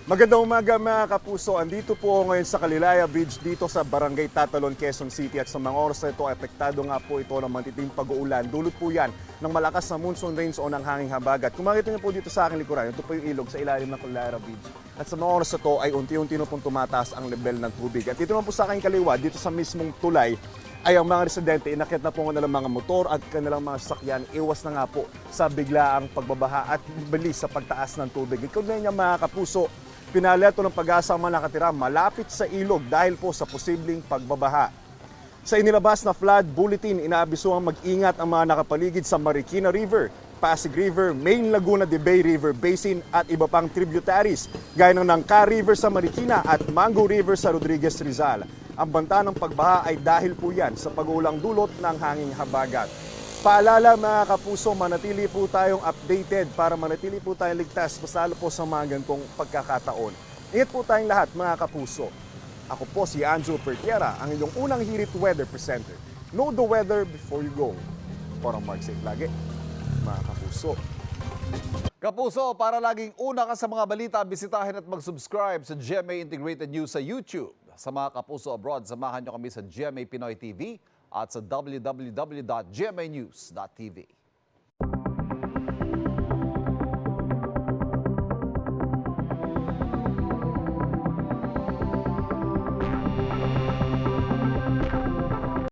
Magandang umaga mga kapuso. Andito po ako ngayon sa Kalilaya Bridge dito sa Barangay Tatalon, Quezon City. At sa mga oras na ito, apektado nga po ito ng matitinding pag-uulan. Dulot po yan ng malakas na monsoon rains o ng hanging habagat. Kung makita niyo po dito sa aking likuran, ito po yung ilog sa ilalim ng Kalilaya Bridge. At sa mga oras na ito ay unti-unti na pong tumataas ang level ng tubig. At dito naman po sa aking kaliwa, dito sa mismong tulay, ay ang mga residente, inakit na po ng mga motor at kanilang mga sasakyan, iwas na nga po sa biglaang pagbabaha at bilis sa pagtaas ng tubig. Ikaw na niya mga kapuso, pinaleto ng Pag-asa ang mga nakatira malapit sa ilog dahil po sa posibleng pagbabaha. Sa inilabas na flood bulletin, inaabisuang mag-ingat ang mga nakapaligid sa Marikina River, Pasig River, Main Laguna de Bay River Basin at iba pang tributaries gaya ng Nangka River sa Marikina at Mango River sa Rodriguez Rizal. Ang banta ng pagbaha ay dahil po yan sa pag-uulang dulot ng hanging habagat. Paalala mga kapuso, manatili po tayong updated para manatili po tayong ligtas pasalo po sa mga ganitong pagkakataon. Ingat po tayong lahat mga kapuso. Ako po si Anjo Pertiera, ang inyong unang hirit weather presenter. Know the weather before you go. Para Mark safe lagi, mga kapuso. Kapuso, para laging una ka sa mga balita, bisitahin at mag-subscribe sa GMA Integrated News sa YouTube. Sa mga kapuso abroad, samahan nyo kami sa GMA Pinoy TV at sa www.gmanews.tv.